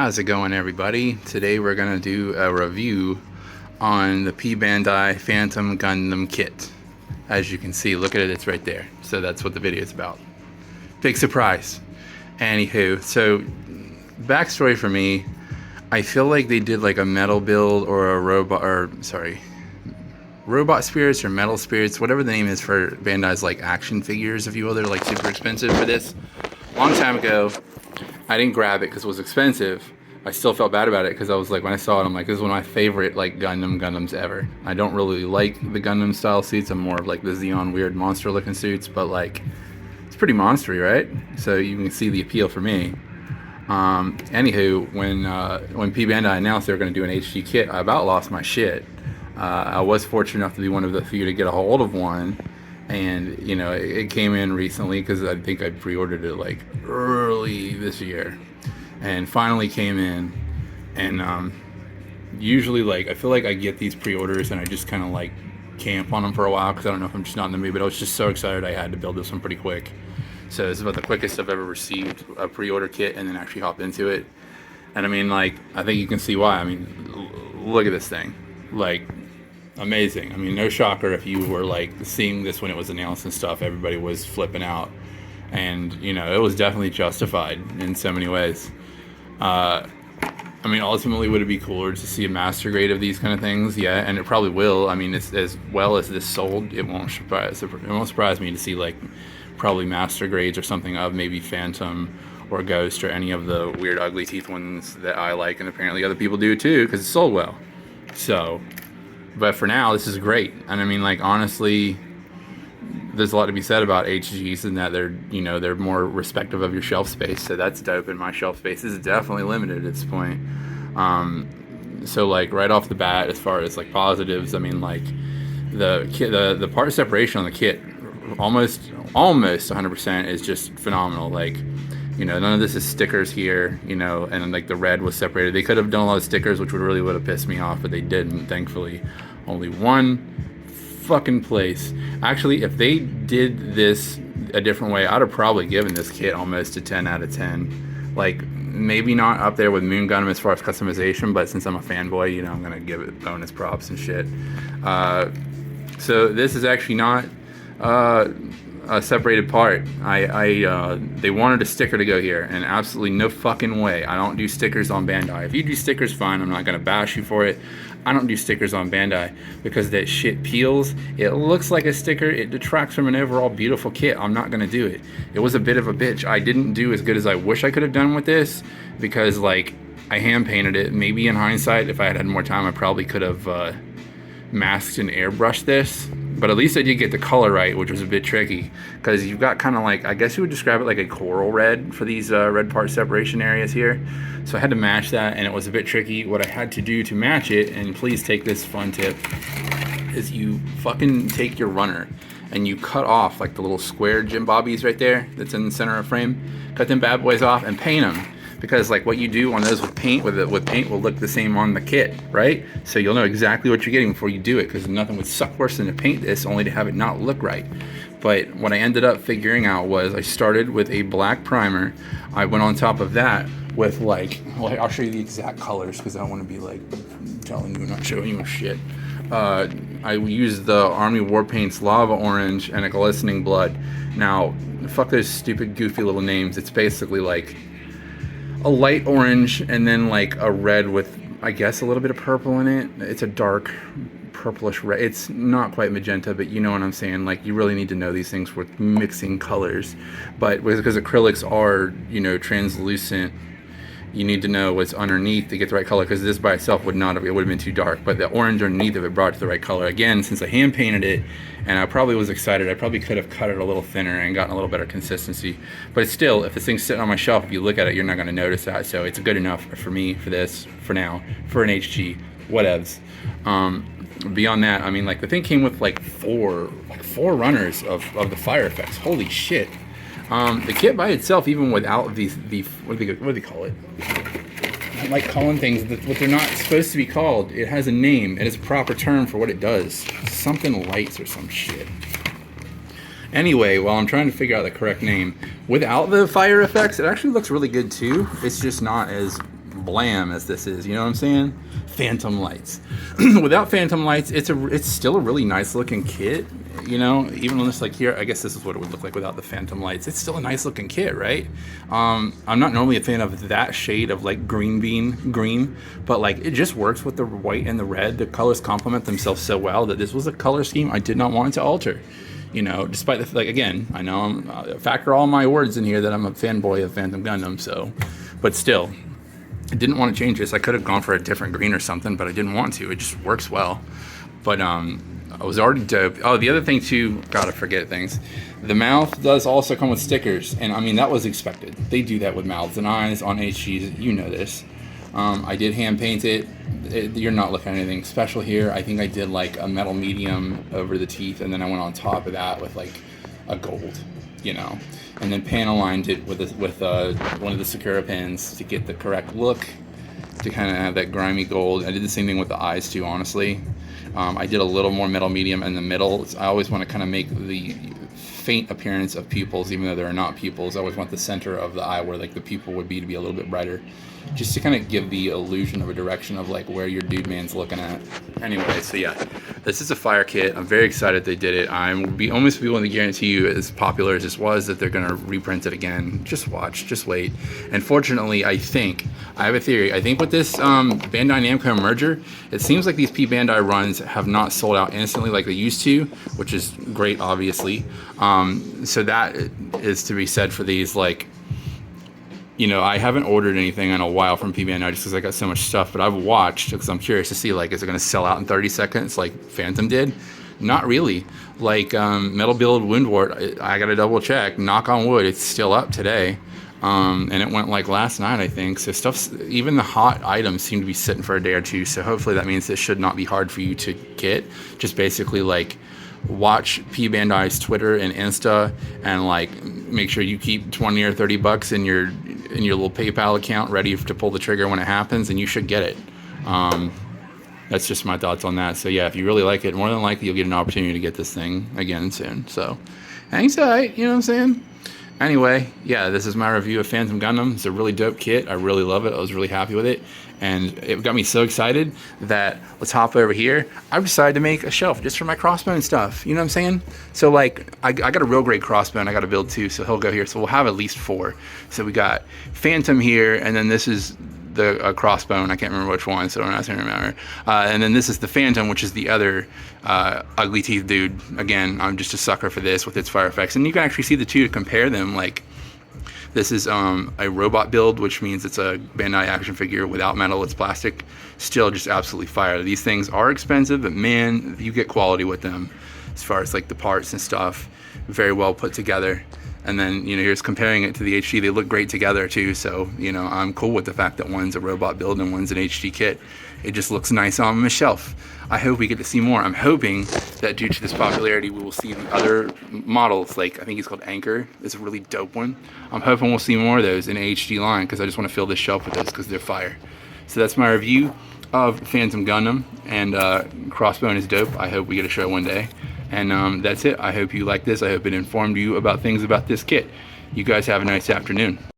How's it going, everybody? Today we're going to do a review on the P-Bandai Phantom Gundam kit. As you can see, look at it, it's right there. So that's what the video is about. Big surprise. Anywho, so backstory for me, I feel like they did like a metal build or a robot spirits or metal spirits, whatever the name is for Bandai's like action figures, if you will. They're like super expensive for this. Long time ago, I didn't grab it because it was expensive. I still felt bad about it because I was like, when I saw it, I'm like, this is one of my favorite like Gundams ever. I don't really like the Gundam style suits. I'm more of like the Xeon weird monster looking suits, but like it's pretty monstery, right? So you can see the appeal for me. Anywho, when P-Bandai announced they were going to do an HD kit, I about lost my shit. I was fortunate enough to be one of the few to get a hold of one. And you know, it came in recently because I think I pre-ordered it like early this year, and finally came in. And usually, like, I feel like I get these pre-orders and I just kind of like camp on them for a while because I don't know if I'm just not in the mood. But I was just so excited I had to build this one pretty quick. So this is about the quickest I've ever received a pre-order kit and then actually hop into it. And I mean, like, I think you can see why. I mean, look at this thing, like. Amazing. I mean, no shocker if you were like seeing this when it was announced and stuff. Everybody was flipping out, and you know, it was definitely justified in so many ways. I mean, ultimately, would it be cooler to see a master grade of these kind of things? Yeah, and it probably will. I mean, it's, as well as this sold, it won't surprise me to see like probably master grades or something of maybe Phantom or Ghost or any of the weird ugly teeth ones that I like, and apparently other people do too because it sold well. So. But for now, this is great. And I mean, like, honestly, there's a lot to be said about HGs and that they're, you know, they're more respective of your shelf space. So that's dope. And my shelf space is definitely limited at this point. So like right off the bat, as far as like positives, I mean, like the kit, the part separation on the kit, almost 100% is just phenomenal. Like, you know, none of this is stickers here, you know, and like the red was separated. They could have done a lot of stickers, which would have pissed me off, but they didn't, thankfully. Only one fucking place. Actually, if they did this a different way, I'd have probably given this kit almost a 10 out of 10. Like, maybe not up there with Moon Gundam as far as customization, but since I'm a fanboy, you know, I'm gonna give it bonus props and shit. So this is actually not a separated part. They wanted a sticker to go here, and absolutely no fucking way. I don't do stickers on Bandai. If you do stickers, fine. I'm not gonna bash you for it. I don't do stickers on Bandai because that shit peels. It looks like a sticker. It detracts from an overall beautiful kit. I'm not gonna do it. It was a bit of a bitch. I didn't do as good as I wish I could have done with this because, like, I hand painted it. Maybe in hindsight, if I had had more time, I probably could have masked and airbrushed this. But at least I did get the color right, which was a bit tricky because you've got kind of like, I guess you would describe it like a coral red for these red part separation areas here. So I had to match that, and it was a bit tricky. What I had to do to match it, and please take this fun tip, is you fucking take your runner and you cut off like the little square Jim Bobbies right there that's in the center of frame. Cut them bad boys off and paint them. Because like what you do on those with paint will look the same on the kit, right? So you'll know exactly what you're getting before you do it, because nothing would suck worse than to paint this only to have it not look right. But what I ended up figuring out was I started with a black primer. I went on top of that with like, well, I'll show you the exact colors because I don't want to be like telling you and not showing you shit. I used the Army War Paints Lava Orange and a Glistening Blood. Now, fuck those stupid goofy little names. It's basically like a light orange and then like a red with, I guess, a little bit of purple in it. It's a dark purplish red. It's not quite magenta, but you know what I'm saying. Like, you really need to know these things with mixing colors. But because acrylics are, you know, translucent, you need to know what's underneath to get the right color, because this by itself would not have, it would have been too dark. But the orange underneath of it brought it to the right color. Again, since I hand painted it and I probably was excited, I probably could have cut it a little thinner and gotten a little better consistency. But it's still, if this thing's sitting on my shelf, if you look at it, you're not going to notice that. So it's good enough for me for this, for now, for an HG, whatevs. Beyond that, I mean, like, the thing came with like four runners of the fire effects. Holy shit. The kit by itself, even without the what do they call it? I like calling things what they're not supposed to be called. It has a name. It is a proper term for what it does. Something lights or some shit. Anyway, while I'm trying to figure out the correct name, without the fire effects, it actually looks really good too. It's just not as blam as this is. You know what I'm saying? Phantom lights. Without phantom lights, it's still a really nice looking kit. You know, even on this, like here, I guess this is what it would look like without the phantom lights. It's still a nice looking kit, right? I'm not normally a fan of that shade of like green, but like it just works with the white and the red. The colors complement themselves so well that this was a color scheme I did not want to alter. You know, despite the, like, again, I know I'm factor all my words in here that I'm a fanboy of Phantom Gundam, so, but still, I didn't want to change this. I could have gone for a different green or something, but I didn't want to. It just works well. But I was already dope. Oh, the other thing too, gotta forget things. The mouth does also come with stickers, and I mean, that was expected. They do that with mouths and eyes on HGs, you know this. I did hand paint it. You're not looking at anything special here. I think I did like a metal medium over the teeth, and then I went on top of that with like a gold, you know, and then pan aligned it with one of the Sakura pens to get the correct look, to kind of have that grimy gold. I did the same thing with the eyes too, honestly. I did a little more metal medium in the middle. I always want to kind of make the faint appearance of pupils, even though there are not pupils. I always want the center of the eye where like the pupil would be to be a little bit brighter, just to kind of give the illusion of a direction of like where your dude man's looking at. Anyway, so yeah, this is a fire kit. I'm very excited they did it. I would be almost willing to guarantee you, as popular as this was, that they're gonna reprint it again. Just watch, just wait. And fortunately, I have a theory. I think with this Bandai Namco merger, it seems like these P-Bandai runs have not sold out instantly like they used to, which is great, obviously. So that is to be said for these, like, you know, I haven't ordered anything in a while from P-Bandai just because I got so much stuff, but I've watched because I'm curious to see, like, is it going to sell out in 30 seconds like Phantom did? Not really. Like, Metal Build Woundwort, I got to double check. Knock on wood, it's still up today. And it went like last night, I think. So stuff's, even the hot items seem to be sitting for a day or two. So hopefully that means this should not be hard for you to get. Just basically like watch P-Bandai's Twitter and Insta, and like make sure you keep 20 or 30 bucks in your little PayPal account ready to pull the trigger when it happens, and you should get it. That's just my thoughts on that. So yeah, if you really like it, more than likely you'll get an opportunity to get this thing again soon. So hang tight, you know what I'm saying? Anyway, yeah, this is my review of Phantom Gundam. It's a really dope kit. I really love it. I was really happy with it. And it got me so excited that, let's hop over here. I've decided to make a shelf just for my crossbone stuff. You know what I'm saying? So like, I got a real great crossbone I got to build too, so he'll go here. So we'll have at least 4. So we got Phantom here, and then this is the crossbone. I can't remember which one, so I'm not going to remember. And then this is the Phantom, which is the other ugly teeth dude. Again, I'm just a sucker for this with its fire effects. And you can actually see the two to compare them. Like, this is a robot build, which means it's a Bandai action figure without metal. It's plastic. Still just absolutely fire. These things are expensive, but man, you get quality with them as far as like the parts and stuff. Very well put together. And then, you know, here's comparing it to the HD. They look great together too. So, you know, I'm cool with the fact that one's a robot build and one's an HD kit. It just looks nice on my shelf. I hope we get to see more. I'm hoping that due to this popularity, we will see the other models. Like, I think it's called Anchor. It's a really dope one. I'm hoping we'll see more of those in an HD line, because I just want to fill this shelf with those because they're fire. So that's my review of Phantom Gundam, and Crossbone is dope. I hope we get a show one day. And that's it. I hope you like this. I hope it informed you about things about this kit. You guys have a nice afternoon.